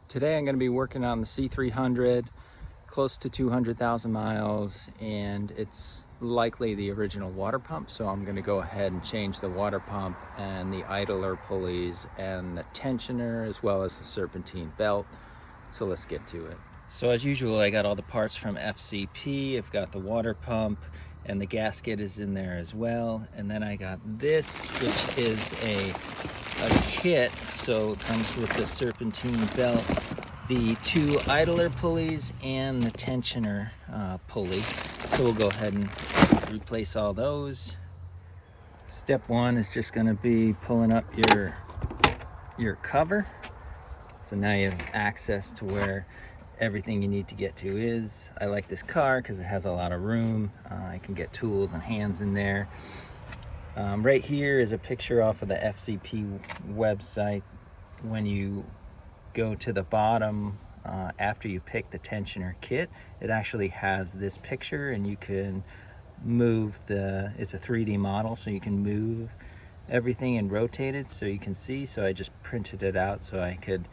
Today I'm going to be working on the C300, close to 200,000 miles, and it's likely the original water pump, so I'm going to go ahead and change the water pump and the idler pulleys and the tensioner as well as the serpentine belt. So let's get to it. So as usual, I got all the parts from FCP. I've got the water pump and the gasket is in there as well. And then I got this, which is a kit. So it comes with the serpentine belt, the two idler pulleys, and the tensioner pulley. So we'll go ahead and replace all those. Step one is just going to be pulling up your cover. So now you have access to where everything you need to get to is. I like this car because it has a lot of room. I can get tools and hands in there. Right here is a picture off of the FCP website. When you go to the bottom, after you pick the tensioner kit, it actually has this picture, and you can move it's a 3D model, so you can move everything and rotate it so you can see. So I just printed it out so I could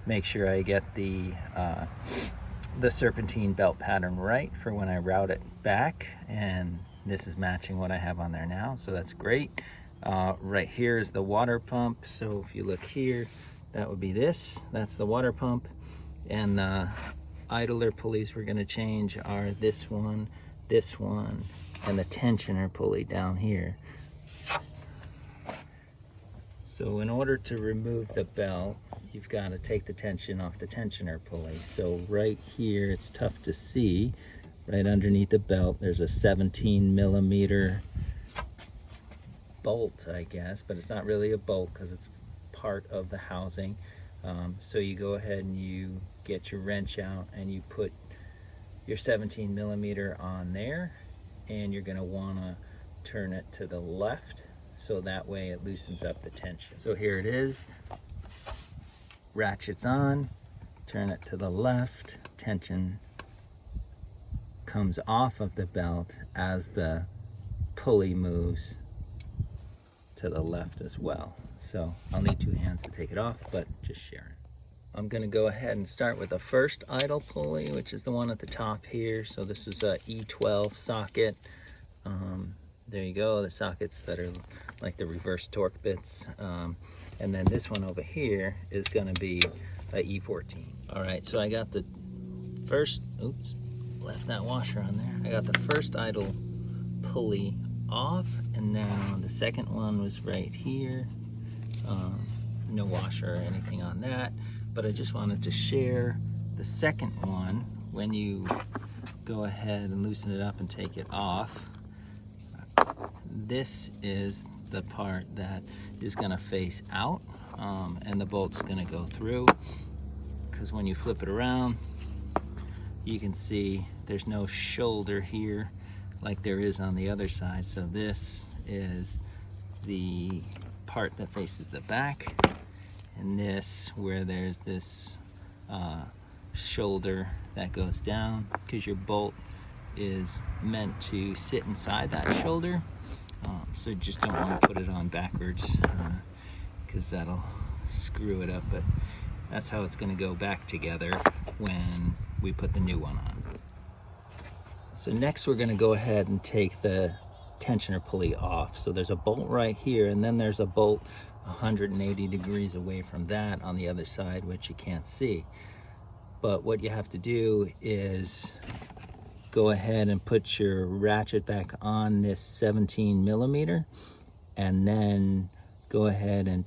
make sure I get the serpentine belt pattern right for when I route it back, and this is matching what I have on there now, so that's great. Right here is the water pump, so if you look here, that would be that's the water pump, and the idler pulleys we're going to change are this one, and the tensioner pulley down here. So in order to remove the belt, you've got to take the tension off the tensioner pulley. So right here, it's tough to see, right underneath the belt, there's a 17mm bolt, I guess, but it's not really a bolt because it's part of the housing. So you go ahead and you get your wrench out and you put your 17mm on there, and you're going to want to turn it to the left, so that way it loosens up the tension. So here it is, ratchets on, turn it to the left, tension comes off of the belt as the pulley moves to the left as well. So I'll need two hands to take it off, but just sharing. I'm going to go ahead and start with the first idle pulley, which is the one at the top here. So this is a E12 socket. There you go, the sockets that are like the reverse torque bits. And then this one over here is going to be a E14. All right, so I got the first, oops, left that washer on there. I got the first idle pulley off, and now the second one was right here. No washer or anything on that, but I just wanted to share the second one. When you go ahead and loosen it up and take it off, this is the part that is going to face out, and the bolt's going to go through, because when you flip it around, you can see there's no shoulder here like there is on the other side. So this is the part that faces the back, and this where there's this shoulder that goes down, because your bolt is meant to sit inside that shoulder. So you just don't want to put it on backwards, because that'll screw it up, but that's how it's going to go back together when we put the new one on. So next we're going to go ahead and take the tensioner pulley off. So there's a bolt right here, and then there's a bolt 180 degrees away from that on the other side, which you can't see. But what you have to do is go ahead and put your ratchet back on this 17mm, and then go ahead and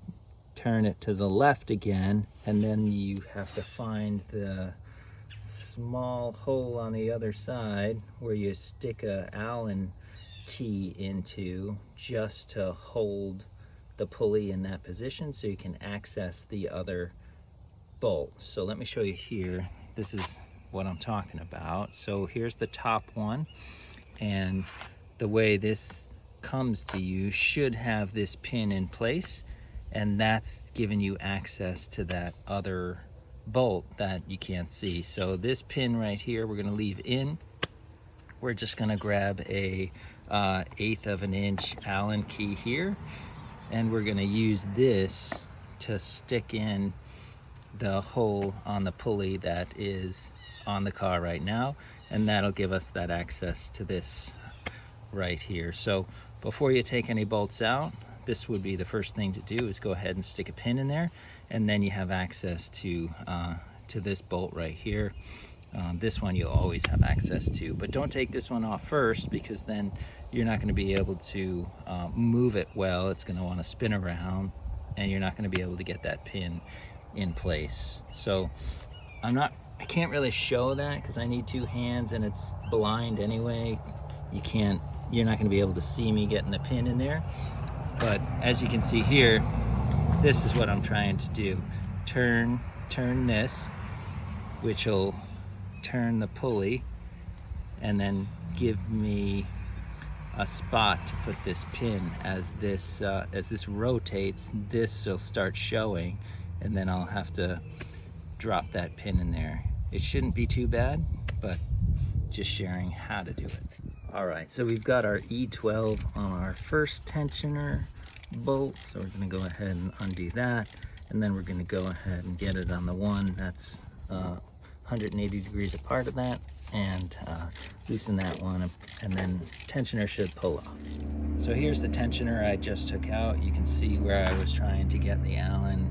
turn it to the left again, and then you have to find the small hole on the other side where you stick a Allen key into, just to hold the pulley in that position so you can access the other bolt. So let me show you here. This is what I'm talking about. So here's the top one, and the way this comes to you should have this pin in place, and that's giving you access to that other bolt that you can't see. So this pin right here we're going to leave in. We're just going to grab a 1/8 of an inch Allen key here, and we're going to use this to stick in the hole on the pulley that is on the car right now, and that'll give us that access to this right here. So before you take any bolts out, this would be the first thing to do, is go ahead and stick a pin in there, and then you have access to this bolt right here. This one you'll always have access to, but don't take this one off first, because then you're not going to be able to move it well. It's going to want to spin around, and you're not going to be able to get that pin in place. So I can't really show that because I need two hands and it's blind anyway. You're not going to be able to see me getting the pin in there. But as you can see here, this is what I'm trying to do. Turn this, which will turn the pulley, and then give me a spot to put this pin. As this rotates, this will start showing, and then I'll have to drop that pin in there. It shouldn't be too bad, but just sharing how to do it. All right, so we've got our E12 on our first tensioner bolt, so we're going to go ahead and undo that, and then we're going to go ahead and get it on the one that's 180 degrees apart of that, and loosen that one, and then tensioner should pull off. So here's the tensioner I just took out. You can see where I was trying to get the Allen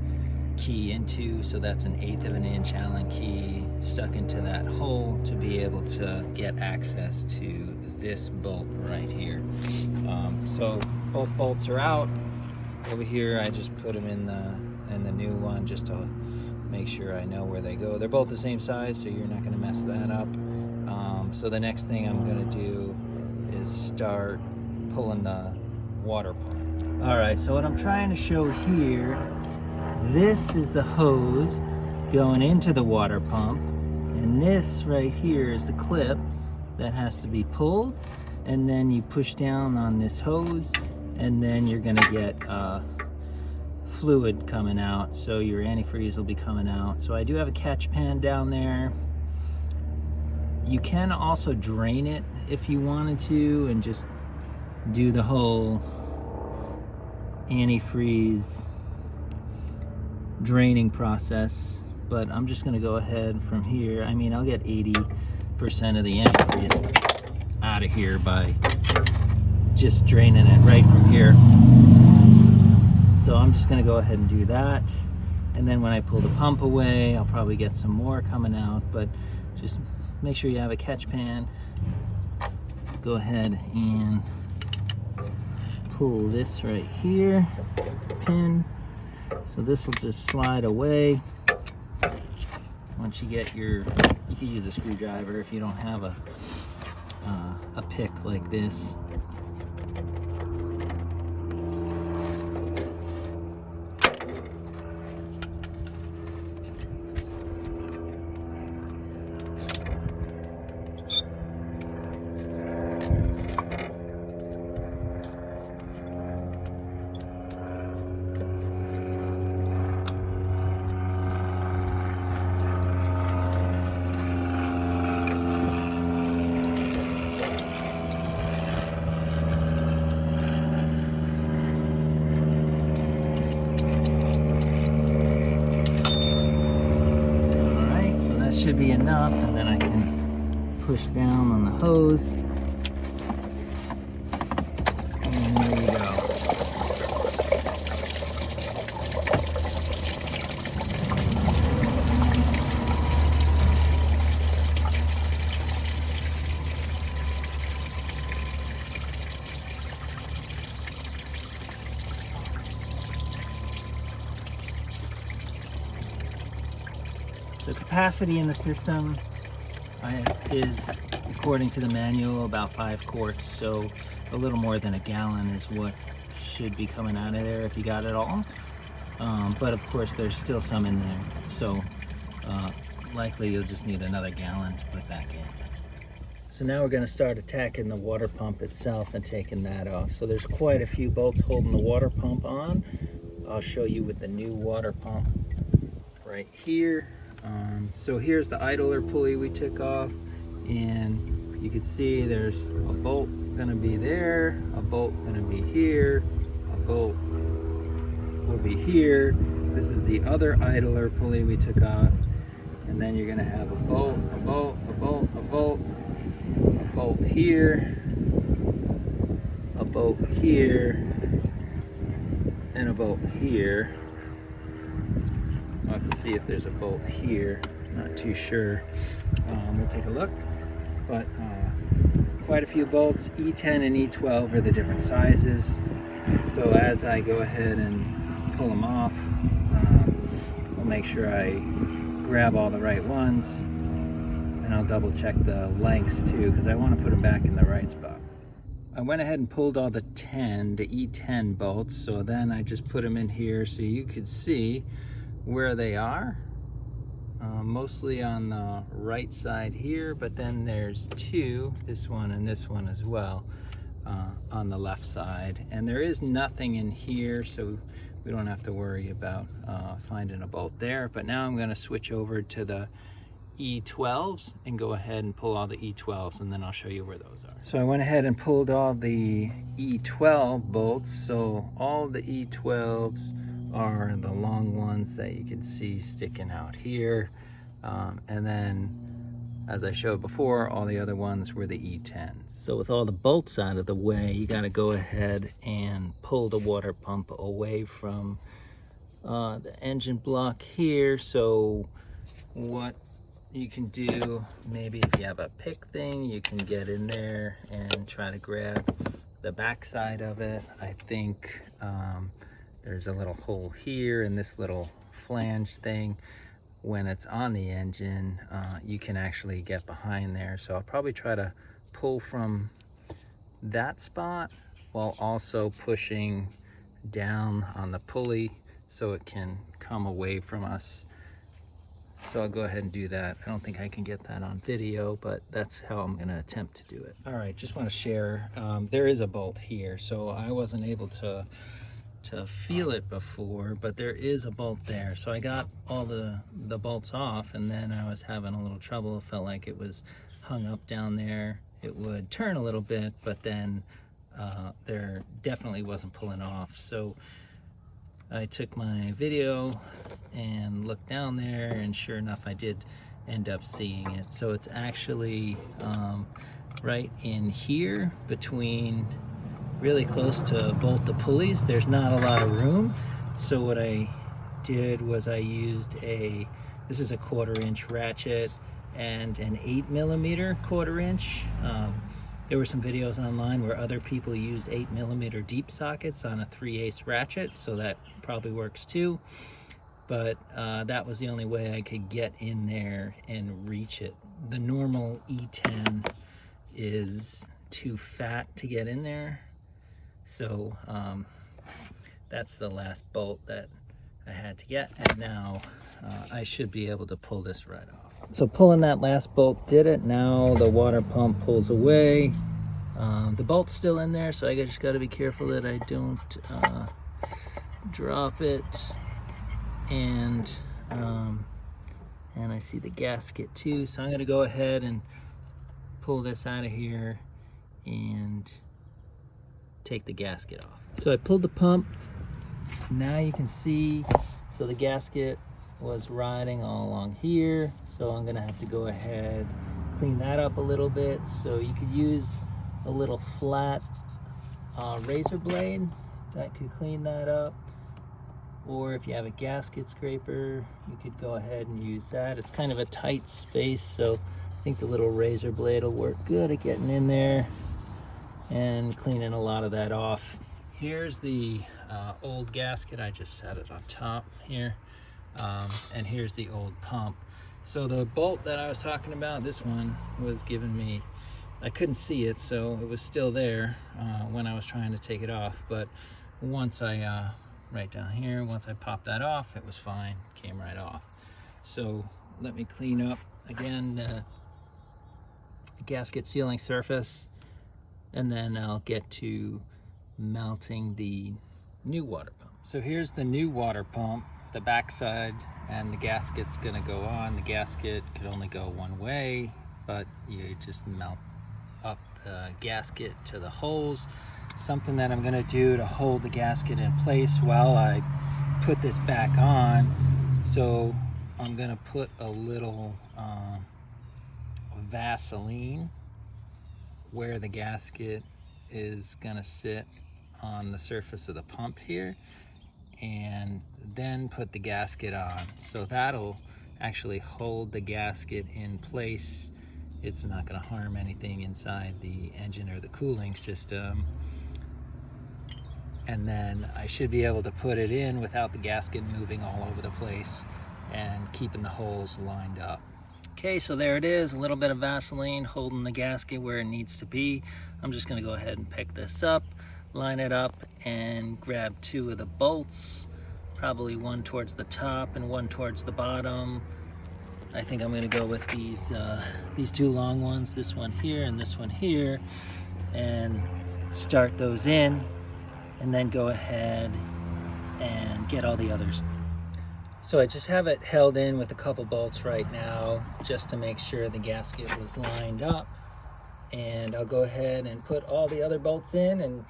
key into, so that's an 1/8 of an inch Allen key stuck into that hole to be able to get access to this bolt right here. So both bolts are out. Over here I just put them in the new one just to make sure I know where they go. They're both the same size, so you're not going to mess that up. So the next thing I'm going to do is start pulling the water pump. Alright, so what I'm trying to show here, this is the hose going into the water pump, and this right here is the clip that has to be pulled, and then you push down on this hose, and then you're going to get fluid coming out, so your antifreeze will be coming out. So I do have a catch pan down there. You can also drain it if you wanted to, and just do the whole antifreeze draining process, but I'm just going to go ahead from here. I mean, I'll get 80% of the antifreeze out of here by just draining it right from here. So I'm just going to go ahead and do that, and then when I pull the pump away, I'll probably get some more coming out, but just make sure you have a catch pan. Go ahead and pull this right here, pin, so this will just slide away. Once you get you can use a screwdriver if you don't have a pick like this. Should be enough, and then I can push down on the hose, and there you go. The capacity in the system is, according to the manual, about 5 quarts, so a little more than a gallon is what should be coming out of there if you got it all. But of course there's still some in there, so likely you'll just need another gallon to put back in. So now we're going to start attacking the water pump itself and taking that off. So there's quite a few bolts holding the water pump on. I'll show you with the new water pump right here. So here's the idler pulley we took off, and you can see there's a bolt gonna be there, a bolt gonna be here, a bolt will be here, This is the other idler pulley we took off. And then you're gonna have a bolt, a bolt, a bolt, a bolt, a bolt here, a bolt here, and a bolt here. I'll have to see if there's a bolt here, not too sure. We'll take a look, but quite a few bolts. E10 and E12 are the different sizes. So as I go ahead and pull them off, I'll make sure I grab all the right ones, and I'll double check the lengths too, because I want to put them back in the right spot. I went ahead and pulled all the E10 bolts, so then I just put them in here so you could see where they are. Mostly on the right side here, but then there's two, this one and this one as well, on the left side. And there is nothing in here, so we don't have to worry about finding a bolt there. But now I'm going to switch over to the E12s and go ahead and pull all the E12s, and then I'll show you where those are. So I went ahead and pulled all the E12 bolts. So all the E12s are the long ones that you can see sticking out here. And then, as I showed before, all the other ones were the E10s. So with all the bolts out of the way, you got to go ahead and pull the water pump away from the engine block here. So what you can do, maybe if you have a pick thing, you can get in there and try to grab the back side of it. I think there's a little hole here and this little flange thing. When it's on the engine, you can actually get behind there. So I'll probably try to pull from that spot while also pushing down on the pulley so it can come away from us. So I'll go ahead and do that. I don't think I can get that on video, but that's how I'm gonna attempt to do it. All right, just wanna share, there is a bolt here. So I wasn't able to feel it before, but there is a bolt there. So I got all the bolts off, and then I was having a little trouble. It felt like it was hung up down there. It would turn a little bit, but then there definitely wasn't pulling off. So I took my video and looked down there, and sure enough, I did end up seeing it. So it's actually right in here between, really close to both the pulleys. There's not a lot of room. So what I did was I used this is a 1/4 inch ratchet and an 8mm 1/4 inch. There were some videos online where other people used 8mm deep sockets on a 3/8 ratchet, so that probably works too. But that was the only way I could get in there and reach it. The normal E10 is too fat to get in there. So that's the last bolt that I had to get, and now I should be able to pull this right off. So pulling that last bolt did it. Now the water pump pulls away. The bolt's still in there, so I just got to be careful that I don't drop it. And I see the gasket too, so I'm going to go ahead and pull this out of here and take the gasket off. So I pulled the pump. Now you can see, so the gasket was riding all along here, so I'm gonna have to go ahead, clean that up a little bit. So you could use a little flat razor blade that could clean that up, or if you have a gasket scraper, you could go ahead and use that. It's kind of a tight space, so I think the little razor blade will work good at getting in there and cleaning a lot of that off. Here's the old gasket. I just set it on top here. And here's the old pump. So the bolt that I was talking about, this one was giving me, I couldn't see it, so it was still there when I was trying to take it off. But once I, right down here, once I popped that off, it was fine, came right off. So let me clean up again the gasket sealing surface, and then I'll get to mounting the new water pump. So here's the new water pump, the back side, and the gasket's gonna go on. The gasket could only go one way, but you just mount up the gasket to the holes. Something that I'm gonna do to hold the gasket in place while I put this back on. So I'm gonna put a little Vaseline where the gasket is gonna sit on the surface of the pump here, and then put the gasket on. So that'll actually hold the gasket in place. It's not gonna harm anything inside the engine or the cooling system. And then I should be able to put it in without the gasket moving all over the place and keeping the holes lined up. Okay, so there it is, a little bit of Vaseline holding the gasket where it needs to be. I'm just gonna go ahead and pick this up, line it up, and grab 2 of the bolts, probably one towards the top and one towards the bottom. I think I'm gonna go with these 2 long ones, this one here and this one here, and start those in, and then go ahead and get all the others. So I just have it held in with a couple bolts right now, just to make sure the gasket was lined up. And I'll go ahead and put all the other bolts in and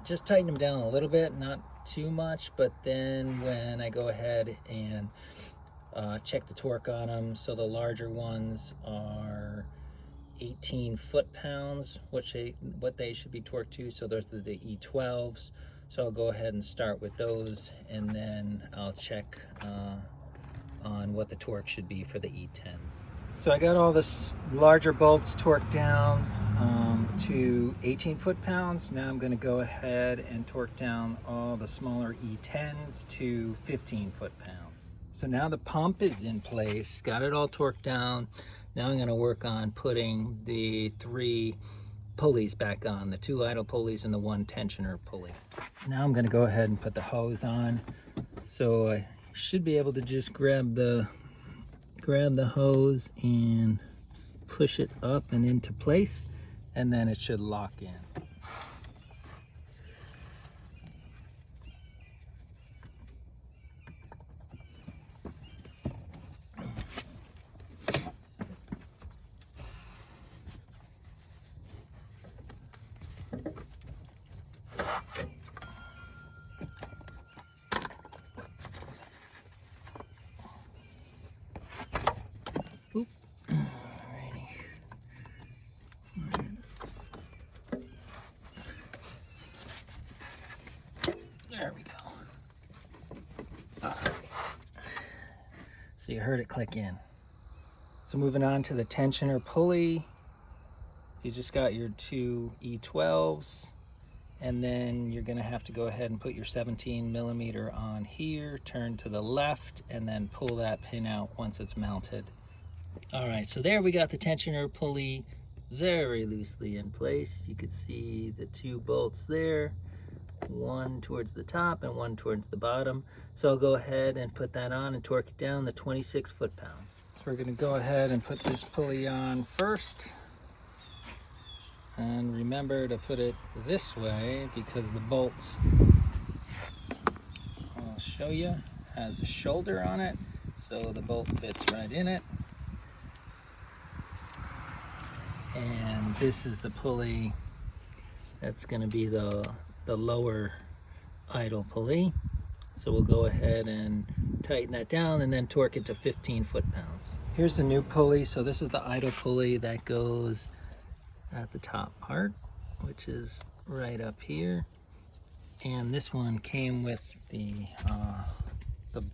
just tighten them down a little bit, not too much, but then when I go ahead and check the torque on them, so the larger ones are 18 foot-pounds, what they should be torqued to, so those are the E12s. So I'll go ahead and start with those, and then I'll check on what the torque should be for the E10s. So I got all the larger bolts torqued down to 18 foot-pounds. Now I'm going to go ahead and torque down all the smaller E10s to 15 foot-pounds. So now the pump is in place, got it all torqued down. Now I'm going to work on putting the 3 pulleys back on, the 2 idle pulleys and the 1 tensioner pulley. Now I'm going to go ahead and put the hose on. So I should be able to just grab the hose and push it up and into place, and then it should lock in. Oop. Alrighty. There we go. Alright. So you heard it click in. So moving on to the tensioner pulley. You just got your 2 E12s, and then you're going to have to go ahead and put your 17mm on here, turn to the left, and then pull that pin out once it's mounted. Alright, so there we got the tensioner pulley very loosely in place. You could see the 2 bolts there, one towards the top and one towards the bottom. So I'll go ahead and put that on and torque it down to 26 foot-pounds. So we're going to go ahead and put this pulley on first. And remember to put it this way because the bolts, I'll show you, has a shoulder on it, so the bolt fits right in it. And this is the pulley that's going to be the lower idle pulley. So we'll go ahead and tighten that down and then torque it to 15 foot-pounds. Here's the new pulley. So this is the idle pulley that goes at the top part, which is right up here. And this one came with the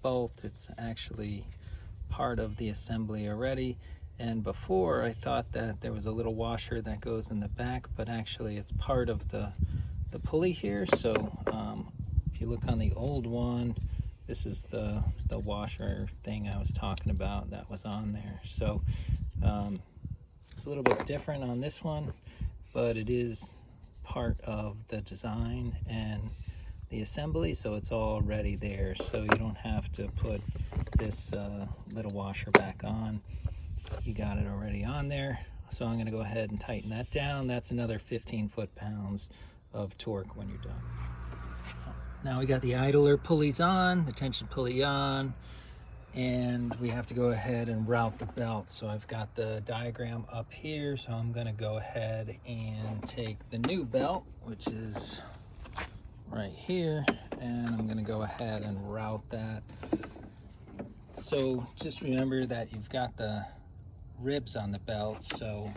bolt. It's actually part of the assembly already. And before I thought that there was a little washer that goes in the back, but actually it's part of the pulley here. So if you look on the old one, this is the washer thing I was talking about that was on there. So it's a little bit different on this one, but it is part of the design and the assembly, so it's already there. So you don't have to put this little washer back on. You got it already on there. So I'm going to go ahead and tighten that down. That's another 15 foot-pounds of torque when you're done. Now we got the idler pulleys on, the tension pulley on, and we have to go ahead and route the belt. So I've got the diagram up here, so I'm going to go ahead and take the new belt, which is right here, and I'm going to go ahead and route that. So just remember that you've got the ribs on the belt, so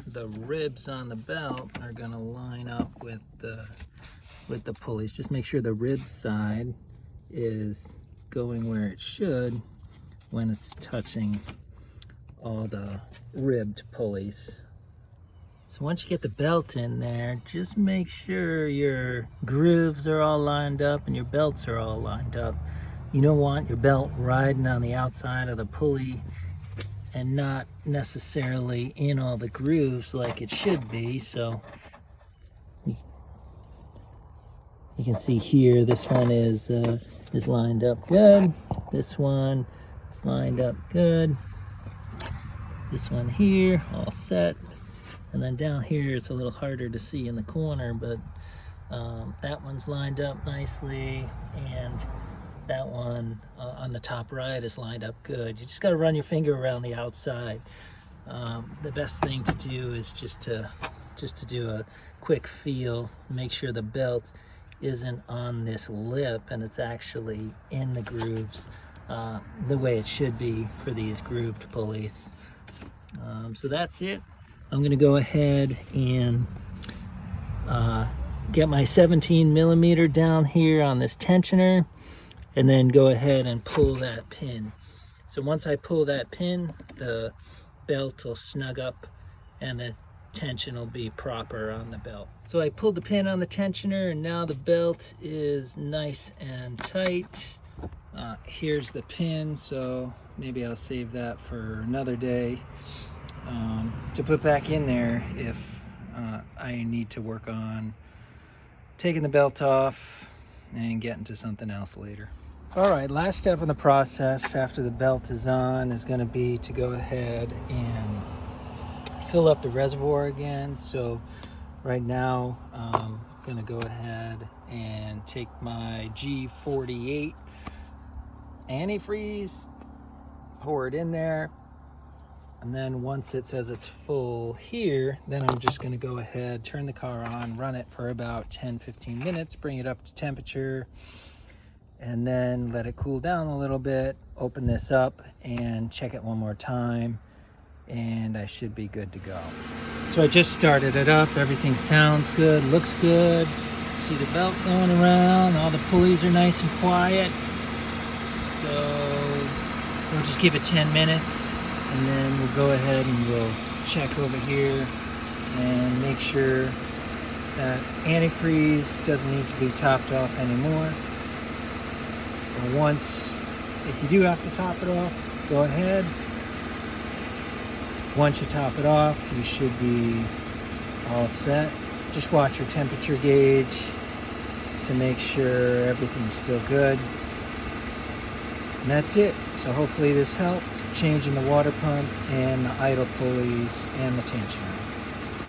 the ribs on the belt are going to line up with the pulleys. Just make sure the rib side is going where it should when it's touching all the ribbed pulleys. So once you get the belt in there, just make sure your grooves are all lined up and your belts are all lined up. You don't want your belt riding on the outside of the pulley and not necessarily in all the grooves like it should be. So you can see here, this one is lined up good. This one is lined up good. This one here, all set. And then down here, it's a little harder to see in the corner, but that one's lined up nicely, and that one on the top right is lined up good. You just got to run your finger around the outside. The best thing to do is just to do a quick feel, make sure the belt isn't on this lip and it's actually in the grooves the way it should be for these grooved pulleys. So that's it. I'm going to go ahead and get my 17mm down here on this tensioner, and then go ahead and pull that pin. So once I pull that pin, the belt will snug up and the tension will be proper on the belt. So I pulled the pin on the tensioner, and now the belt is nice and tight. Here's the pin, so maybe I'll save that for another day to put back in there if I need to work on taking the belt off and getting to something else later. All right, last step in the process after the belt is on is going to be to go ahead and fill up the reservoir again. So right now I'm going to go ahead and take my G48 antifreeze, pour it in there, and then once it says it's full here, then I'm just going to go ahead, turn the car on, run it for about 10-15 minutes, bring it up to temperature, and then let it cool down a little bit, open this up and check it one more time, and I should be good to go. So I just started it up, everything sounds good, looks good. See the belt going around, all the pulleys are nice and quiet. So we'll just give it 10 minutes, and then we'll go ahead and we'll check over here and make sure that antifreeze doesn't need to be topped off anymore. Or once, if you do have to top it off, go ahead. Once you top it off, you should be all set. Just watch your temperature gauge to make sure everything's still good. And that's it. So hopefully this helps, changing the water pump and the idle pulleys and the tensioner.